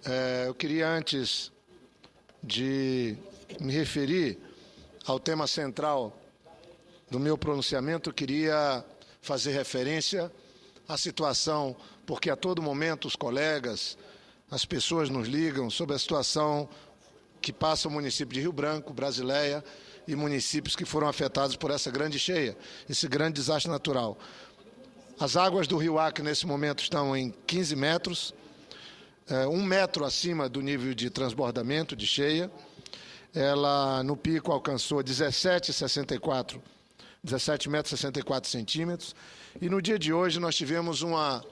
Eu queria, antes de me referir ao tema central do meu pronunciamento, queria fazer referência à situação, porque a todo momento os colegas, as pessoas nos ligam sobre a situação que passa o município de Rio Branco, Brasileia e municípios que foram afetados por essa grande cheia, esse grande desastre natural. As águas do Rio Acre, nesse momento, estão em 15 metros, 1 metro acima do nível de transbordamento, de cheia. Ela, no pico, alcançou 17,64 metros e 64 centímetros. E no dia de hoje nós tivemos uma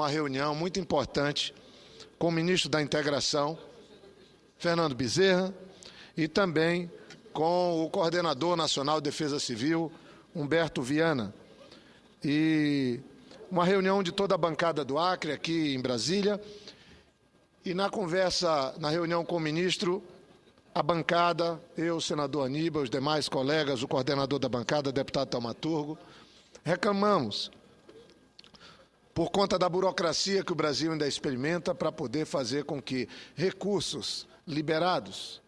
reunião muito importante com o ministro da Integração, Fernando Bezerra, e também com o coordenador nacional de Defesa Civil, Humberto Viana. E uma reunião de toda a bancada do Acre, aqui em Brasília. E na conversa, na reunião com o ministro, a bancada, eu, o senador Aníbal, os demais colegas, o coordenador da bancada, o deputado Taumaturgo, reclamamos por conta da burocracia que o Brasil ainda experimenta para poder fazer com que recursos liberados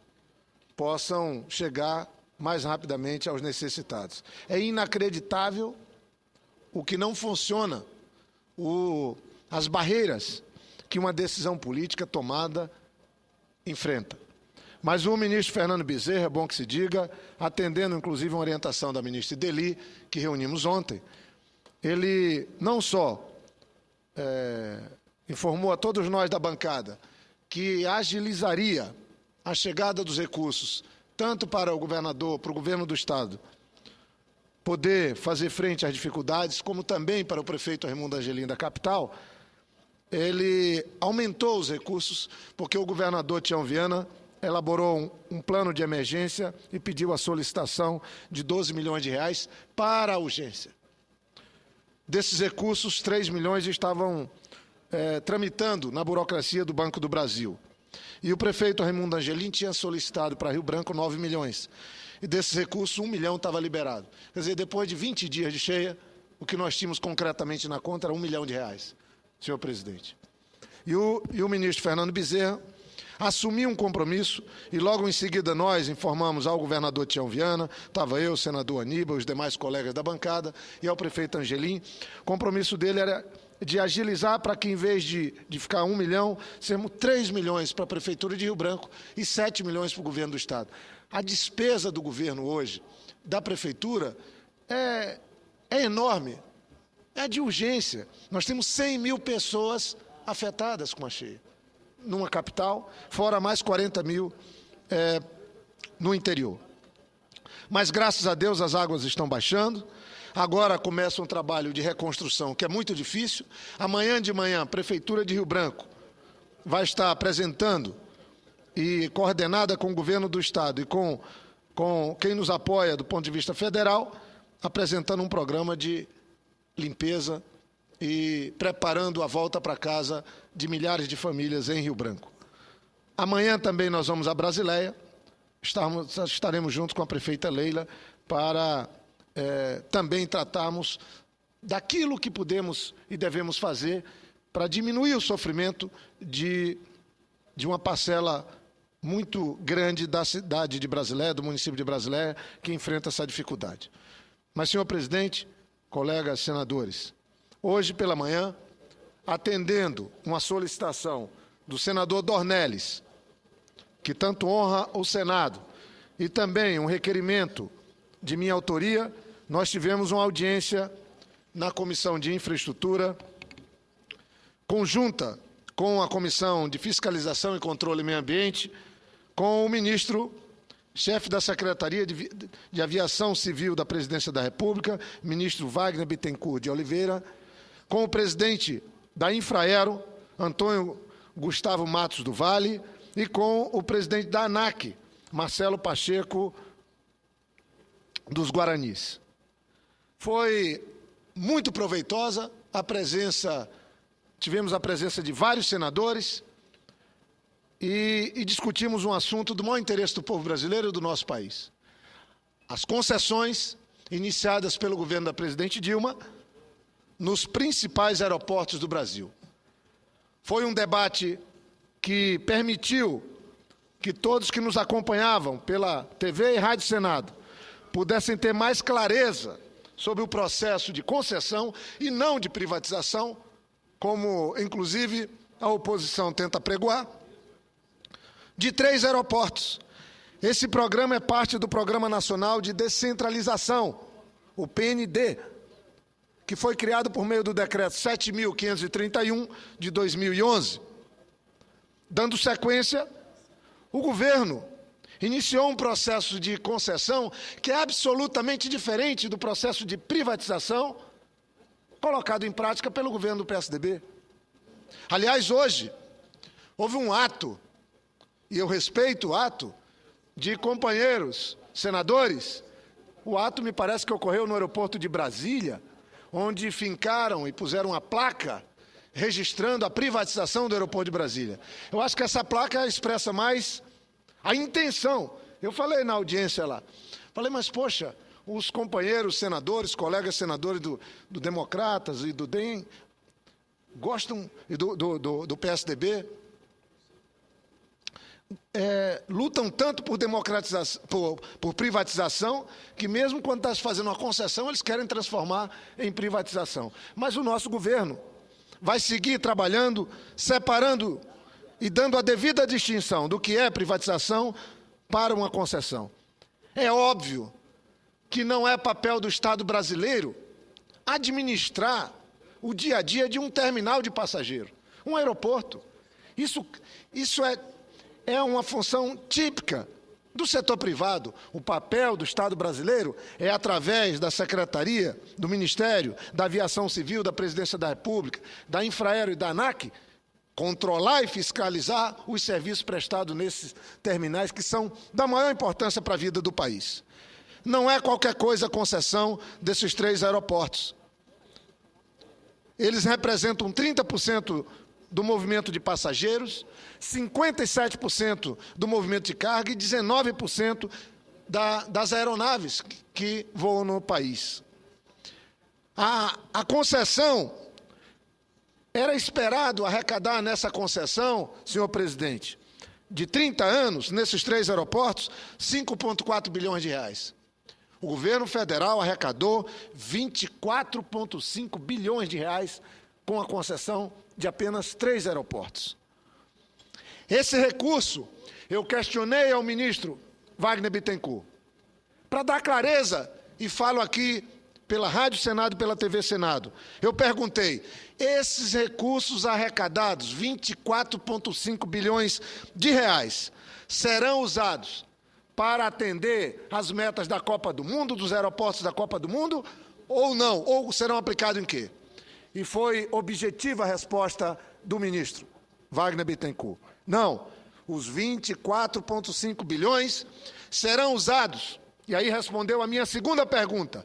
possam chegar mais rapidamente aos necessitados. É inacreditável o que não funciona, as barreiras que uma decisão política tomada enfrenta. Mas o ministro Fernando Bezerra, é bom que se diga, atendendo inclusive uma orientação da ministra Ideli, que reunimos ontem, ele não só informou a todos nós da bancada que agilizaria a chegada dos recursos, tanto para o governador, para o governo do Estado, poder fazer frente às dificuldades, como também para o prefeito Raimundo Angelim da capital. Ele aumentou os recursos, porque o governador Tião Viana elaborou um plano de emergência e pediu a solicitação de 12 milhões de reais para a urgência. Desses recursos, 3 milhões estavam tramitando na burocracia do Banco do Brasil. E o prefeito Raimundo Angelim tinha solicitado para Rio Branco 9 milhões. E desses recursos, 1 milhão estava liberado. Quer dizer, depois de 20 dias de cheia, o que nós tínhamos concretamente na conta era 1 milhão de reais, senhor presidente. E o ministro Fernando Bezerra assumiu um compromisso e logo em seguida nós informamos ao governador Tião Viana, estava eu, o senador Aníbal, os demais colegas da bancada e ao prefeito Angelim. O compromisso dele era de agilizar para que, em vez de ficar 1 milhão, sermos 3 milhões para a Prefeitura de Rio Branco e 7 milhões para o governo do Estado. A despesa do governo hoje, da Prefeitura, é enorme, é de urgência. Nós temos 100 mil pessoas afetadas com a cheia, numa capital, fora mais 40 mil no interior. Mas, graças a Deus, as águas estão baixando. Agora começa um trabalho de reconstrução que é muito difícil. Amanhã de manhã, a Prefeitura de Rio Branco vai estar apresentando, e coordenada com o governo do Estado e com quem nos apoia do ponto de vista federal, apresentando um programa de limpeza e preparando a volta para casa de milhares de famílias em Rio Branco. Amanhã também nós vamos a Brasileia, estaremos juntos com a prefeita Leila para também tratarmos daquilo que podemos e devemos fazer para diminuir o sofrimento de uma parcela muito grande da cidade de Brasileia, do município de Brasileia, que enfrenta essa dificuldade. Mas, senhor presidente, colegas senadores, hoje pela manhã, atendendo uma solicitação do senador Dornelles, que tanto honra o Senado, e também um requerimento de minha autoria, nós tivemos uma audiência na Comissão de Infraestrutura, conjunta com a Comissão de Fiscalização e Controle do Meio Ambiente, com o ministro, chefe da Secretaria de Aviação Civil da Presidência da República, ministro Wagner Bittencourt de Oliveira, com o presidente da Infraero, Antônio Gustavo Matos do Vale, e com o presidente da ANAC, Marcelo Pacheco dos Guaranis. Foi muito proveitosa a presença, tivemos a presença de vários senadores e discutimos um assunto do maior interesse do povo brasileiro e do nosso país. As concessões iniciadas pelo governo da presidente Dilma nos principais aeroportos do Brasil. Foi um debate que permitiu que todos que nos acompanhavam pela TV e Rádio Senado pudessem ter mais clareza sobre o processo de concessão e não de privatização, como, inclusive, a oposição tenta pregoar, de 3 aeroportos. Esse programa é parte do Programa Nacional de Descentralização, o PND, que foi criado por meio do Decreto 7.531, de 2011. Dando sequência, o governo iniciou um processo de concessão que é absolutamente diferente do processo de privatização colocado em prática pelo governo do PSDB. Aliás, hoje, houve um ato, e eu respeito o ato, de companheiros senadores. O ato me parece que ocorreu no aeroporto de Brasília, onde fincaram e puseram uma placa registrando a privatização do aeroporto de Brasília. Eu acho que essa placa expressa mais a intenção. Eu falei na audiência lá, falei, mas poxa, os companheiros senadores, colegas senadores do Democratas e do DEM, gostam, e do PSDB, lutam tanto por democratização, por privatização, que mesmo quando está se fazendo uma concessão, eles querem transformar em privatização. Mas o nosso governo vai seguir trabalhando, separando e dando a devida distinção do que é privatização para uma concessão. É óbvio que não é papel do Estado brasileiro administrar o dia a dia de um terminal de passageiro, um aeroporto. Isso é uma função típica do setor privado. O papel do Estado brasileiro é, através da Secretaria, do Ministério, da Aviação Civil, da Presidência da República, da Infraero e da ANAC, controlar e fiscalizar os serviços prestados nesses terminais que são da maior importância para a vida do país. Não é qualquer coisa a concessão desses 3 aeroportos. Eles representam 30% do movimento de passageiros, 57% do movimento de carga e 19% das aeronaves que voam no país. A concessão, era esperado arrecadar nessa concessão, senhor presidente, de 30 anos, nesses 3 aeroportos, 5,4 bilhões de reais. O governo federal arrecadou 24,5 bilhões de reais com a concessão de apenas 3 aeroportos. Esse recurso, eu questionei ao ministro Wagner Bittencourt, para dar clareza, e falo aqui pela Rádio Senado e pela TV Senado, eu perguntei, esses recursos arrecadados, 24,5 bilhões de reais, serão usados para atender as metas da Copa do Mundo, dos aeroportos da Copa do Mundo, ou não? Ou serão aplicados em quê? E foi objetiva a resposta do ministro Wagner Bittencourt. Não, os 24,5 bilhões serão usados. E aí respondeu a minha segunda pergunta.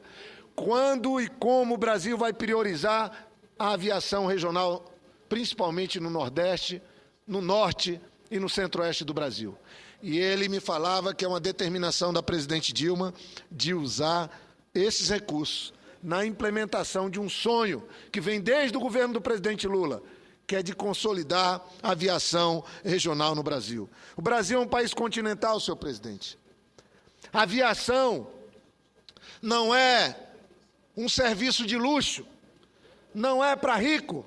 Quando e como o Brasil vai priorizar a aviação regional, principalmente no Nordeste, no Norte e no Centro-Oeste do Brasil? E ele me falava que é uma determinação da presidente Dilma de usar esses recursos na implementação de um sonho que vem desde o governo do presidente Lula, que é de consolidar a aviação regional no Brasil. O Brasil é um país continental, senhor presidente. A aviação não é um serviço de luxo, não é para rico.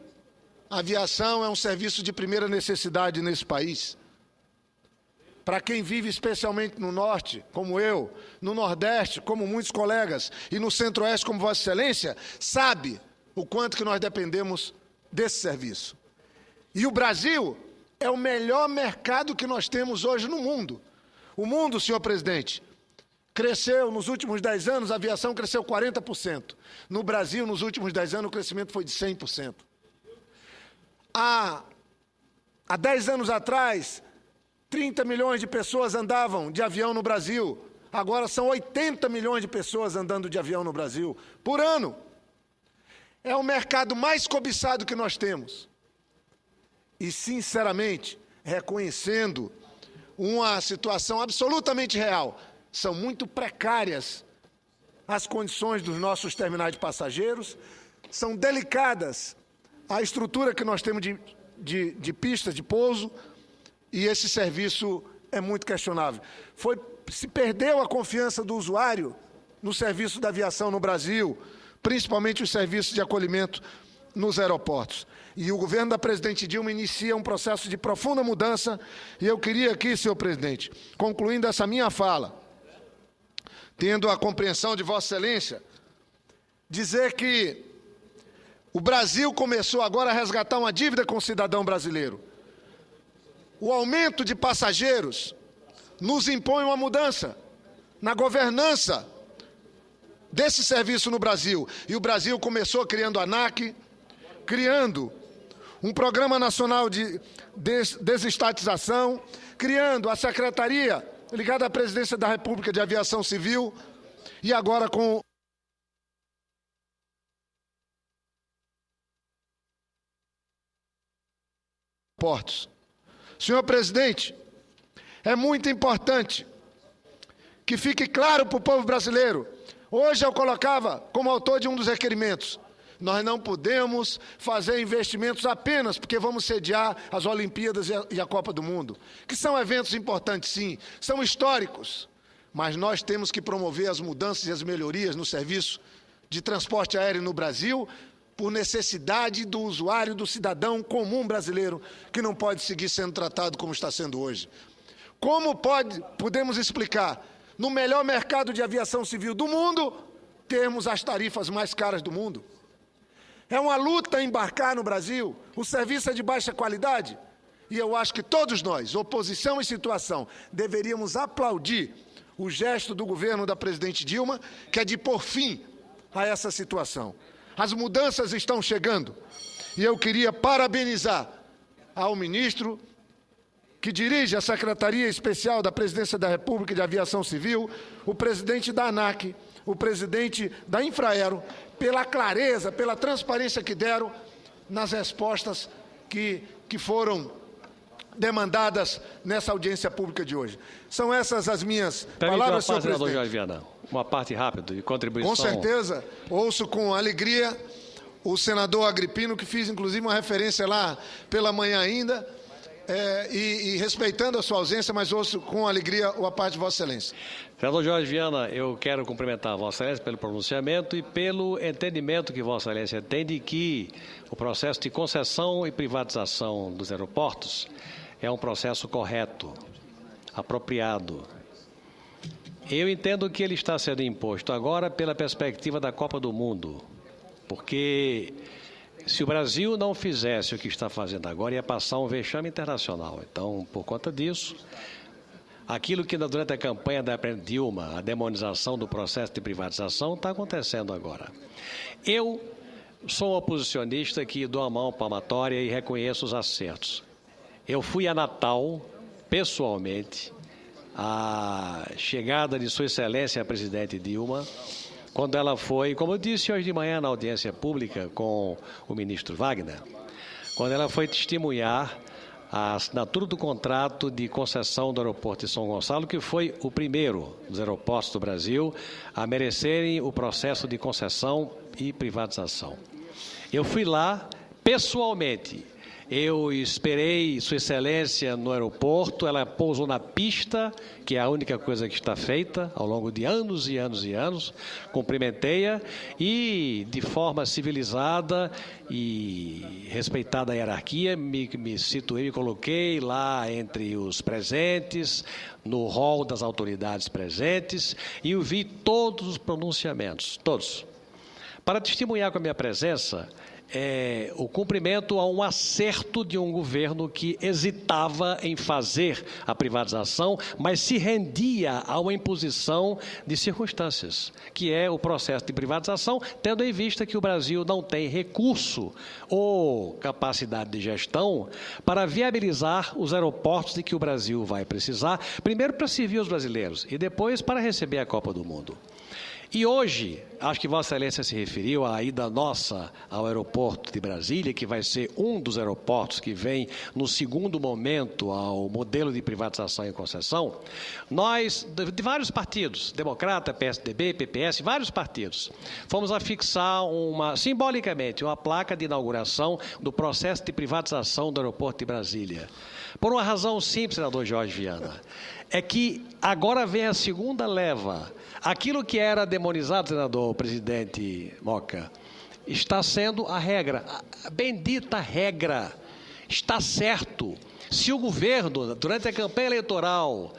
A aviação é um serviço de primeira necessidade nesse país. Para quem vive especialmente no Norte, como eu, no Nordeste, como muitos colegas, e no Centro-Oeste, como Vossa Excelência, sabe o quanto que nós dependemos desse serviço. E o Brasil é o melhor mercado que nós temos hoje no mundo. O mundo, senhor presidente, cresceu nos últimos 10 anos, a aviação cresceu 40%. No Brasil, nos últimos 10 anos, o crescimento foi de 100%. Há 10 anos atrás, 30 milhões de pessoas andavam de avião no Brasil. Agora são 80 milhões de pessoas andando de avião no Brasil por ano. É o mercado mais cobiçado que nós temos. E, sinceramente, reconhecendo uma situação absolutamente real, são muito precárias as condições dos nossos terminais de passageiros, são delicadas a estrutura que nós temos de pistas de pouso, e esse serviço é muito questionável. Se perdeu a confiança do usuário no serviço da aviação no Brasil, principalmente os serviços de acolhimento nos aeroportos. E o governo da presidente Dilma inicia um processo de profunda mudança, e eu queria aqui, senhor presidente, concluindo essa minha fala, tendo a compreensão de Vossa Excelência, dizer que o Brasil começou agora a resgatar uma dívida com o cidadão brasileiro. O aumento de passageiros nos impõe uma mudança na governança desse serviço no Brasil. E o Brasil começou criando a ANAC, criando um Programa Nacional de Desestatização, criando a Secretaria ligada à Presidência da República de Aviação Civil, e agora com portos. Senhor presidente, é muito importante que fique claro para o povo brasileiro. Hoje eu colocava como autor de um dos requerimentos: nós não podemos fazer investimentos apenas porque vamos sediar as Olimpíadas e a Copa do Mundo, que são eventos importantes, sim, são históricos, mas nós temos que promover as mudanças e as melhorias no serviço de transporte aéreo no Brasil, por necessidade do usuário, do cidadão comum brasileiro, que não pode seguir sendo tratado como está sendo hoje. Como podemos explicar, no melhor mercado de aviação civil do mundo, termos as tarifas mais caras do mundo? É uma luta embarcar no Brasil, o serviço é de baixa qualidade, e eu acho que todos nós, oposição e situação, deveríamos aplaudir o gesto do governo da presidente Dilma, que é de pôr fim a essa situação. As mudanças estão chegando, e eu queria parabenizar ao ministro que dirige a Secretaria Especial da Presidência da República de Aviação Civil, o presidente da ANAC, o presidente da Infraero, pela clareza, pela transparência que deram nas respostas que foram demandadas nessa audiência pública de hoje. São essas as minhas palavras, senhor presidente. Jorge Viana, uma parte rápida de contribuição. Com certeza, ouço com alegria o senador Agripino, que fiz inclusive uma referência lá pela manhã ainda, e respeitando a sua ausência, mas ouço com alegria a parte de Vossa Excelência. Senador Jorge Viana, eu quero cumprimentar Vossa Excelência pelo pronunciamento e pelo entendimento que Vossa Excelência tem de que o processo de concessão e privatização dos aeroportos é um processo correto, apropriado. Eu entendo que ele está sendo imposto agora pela perspectiva da Copa do Mundo, porque se o Brasil não fizesse o que está fazendo agora, ia passar um vexame internacional. Então, por conta disso, aquilo que durante a campanha da Dilma, a demonização do processo de privatização, está acontecendo agora. Eu sou um oposicionista que dou a mão palmatória e reconheço os acertos. Eu fui a Natal, pessoalmente, a chegada de Sua Excelência a presidente Dilma, quando ela foi, como eu disse hoje de manhã na audiência pública com o ministro Wagner, quando ela foi testemunhar a assinatura do contrato de concessão do aeroporto de São Gonçalo, que foi o primeiro dos aeroportos do Brasil a merecerem o processo de concessão e privatização. Eu fui lá pessoalmente. Eu esperei Sua Excelência no aeroporto, ela pousou na pista, que é a única coisa que está feita ao longo de anos e anos e anos, cumprimentei-a e, de forma civilizada e respeitada a hierarquia, me situei, me coloquei lá entre os presentes, no hall das autoridades presentes, e eu vi todos os pronunciamentos, todos. Para testemunhar com a minha presença, o cumprimento a um acerto de um governo que hesitava em fazer a privatização, mas se rendia a uma imposição de circunstâncias, que é o processo de privatização, tendo em vista que o Brasil não tem recurso ou capacidade de gestão para viabilizar os aeroportos de que o Brasil vai precisar, primeiro para servir os brasileiros e depois para receber a Copa do Mundo. E hoje, acho que Vossa Excelência se referiu à ida nossa ao aeroporto de Brasília, que vai ser um dos aeroportos que vem no segundo momento ao modelo de privatização e concessão. Nós, de vários partidos, Democrata, PSDB, PPS, vários partidos, fomos afixar simbolicamente uma placa de inauguração do processo de privatização do aeroporto de Brasília, Por uma razão simples, senador Jorge Viana. É que agora vem a segunda leva. Aquilo que era demonizado, senador presidente Moca, está sendo a regra. A bendita regra. Está certo. Se o governo, durante a campanha eleitoral,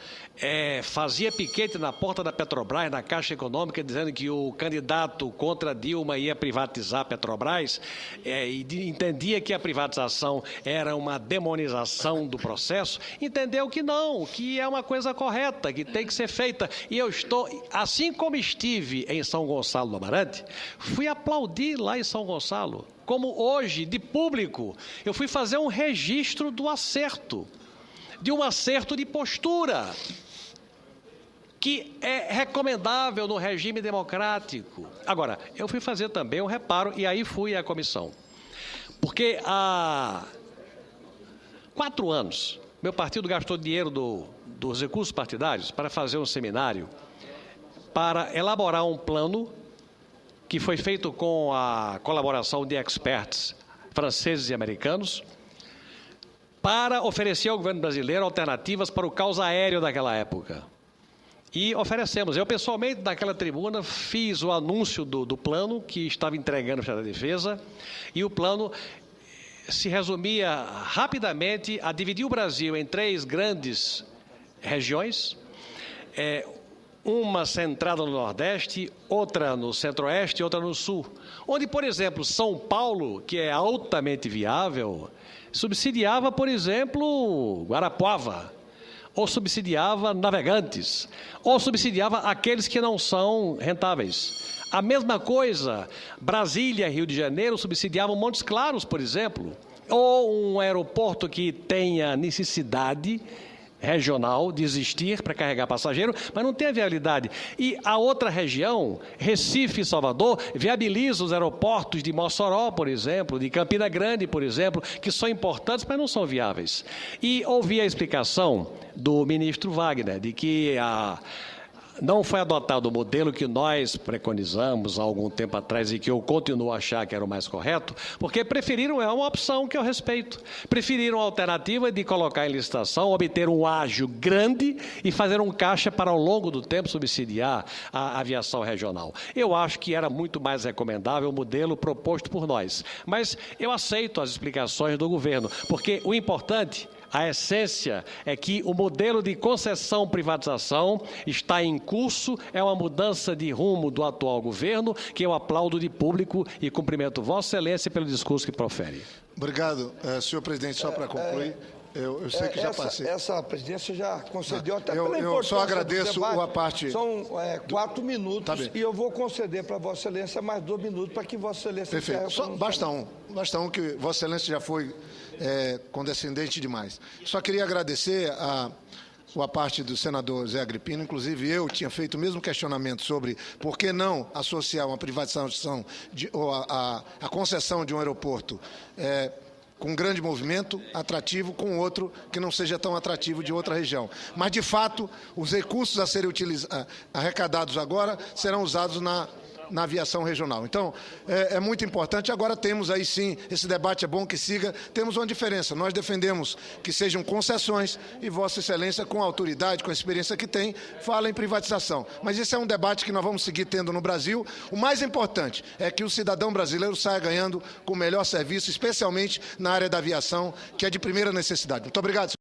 fazia piquete na porta da Petrobras, na Caixa Econômica, dizendo que o candidato contra Dilma ia privatizar a Petrobras, e entendia que a privatização era uma demonização do processo, entendeu que não, que é uma coisa correta, que tem que ser feita. E eu estou, assim como estive em São Gonçalo do Amarante, fui aplaudir lá em São Gonçalo. Como hoje, de público, eu fui fazer um registro do acerto, de um acerto de postura, que é recomendável no regime democrático. Agora, eu fui fazer também um reparo, e aí fui à comissão. Porque há 4 anos, meu partido gastou dinheiro dos recursos partidários para fazer um seminário, para elaborar um plano que foi feito com a colaboração de experts franceses e americanos, para oferecer ao governo brasileiro alternativas para o caos aéreo daquela época. E oferecemos. Eu, pessoalmente, naquela tribuna, fiz o anúncio do plano que estava entregando o Ministério da Defesa, e o plano se resumia rapidamente a dividir o Brasil em 3 grandes regiões, uma centrada no Nordeste, outra no Centro-Oeste e outra no Sul. Onde, por exemplo, São Paulo, que é altamente viável, subsidiava, por exemplo, Guarapuava, ou subsidiava Navegantes, ou subsidiava aqueles que não são rentáveis. A mesma coisa, Brasília e Rio de Janeiro subsidiavam Montes Claros, por exemplo, ou um aeroporto que tenha necessidade regional de existir para carregar passageiro, mas não tem a viabilidade. E a outra região, Recife e Salvador, viabiliza os aeroportos de Mossoró, por exemplo, de Campina Grande, por exemplo, que são importantes, mas não são viáveis. E ouvi a explicação do ministro Wagner, de que não foi adotado o modelo que nós preconizamos há algum tempo atrás e que eu continuo a achar que era o mais correto, porque preferiram, é uma opção que eu respeito, preferiram a alternativa de colocar em licitação, obter um ágio grande e fazer um caixa para, ao longo do tempo, subsidiar a aviação regional. Eu acho que era muito mais recomendável o modelo proposto por nós, mas eu aceito as explicações do governo, porque o importante, a essência é que o modelo de concessão-privatização está em curso, é uma mudança de rumo do atual governo, que eu aplaudo de público e cumprimento Vossa Excelência pelo discurso que profere. Obrigado, senhor presidente. Só para concluir, eu sei que já passei. Essa presidência já concedeu até pela importância. Eu só agradeço a parte. São 4 minutos, tá, e eu vou conceder para Vossa Excelência mais 2 minutos para que Vossa Excelência... Perfeito. Basta um, que Vossa Excelência já foi condescendente demais. Só queria agradecer a parte do senador Zé Agripino. Inclusive, eu tinha feito o mesmo questionamento sobre por que não associar uma privatização ou a concessão de um aeroporto com um grande movimento, atrativo, com outro que não seja tão atrativo de outra região. Mas, de fato, os recursos a serem arrecadados agora serão usados na aviação regional. Então, é muito importante. Agora temos aí sim, esse debate é bom que siga, temos uma diferença. Nós defendemos que sejam concessões e Vossa Excelência, com a autoridade, com a experiência que tem, fala em privatização. Mas esse é um debate que nós vamos seguir tendo no Brasil. O mais importante é que o cidadão brasileiro saia ganhando com o melhor serviço, especialmente na área da aviação, que é de primeira necessidade. Muito obrigado.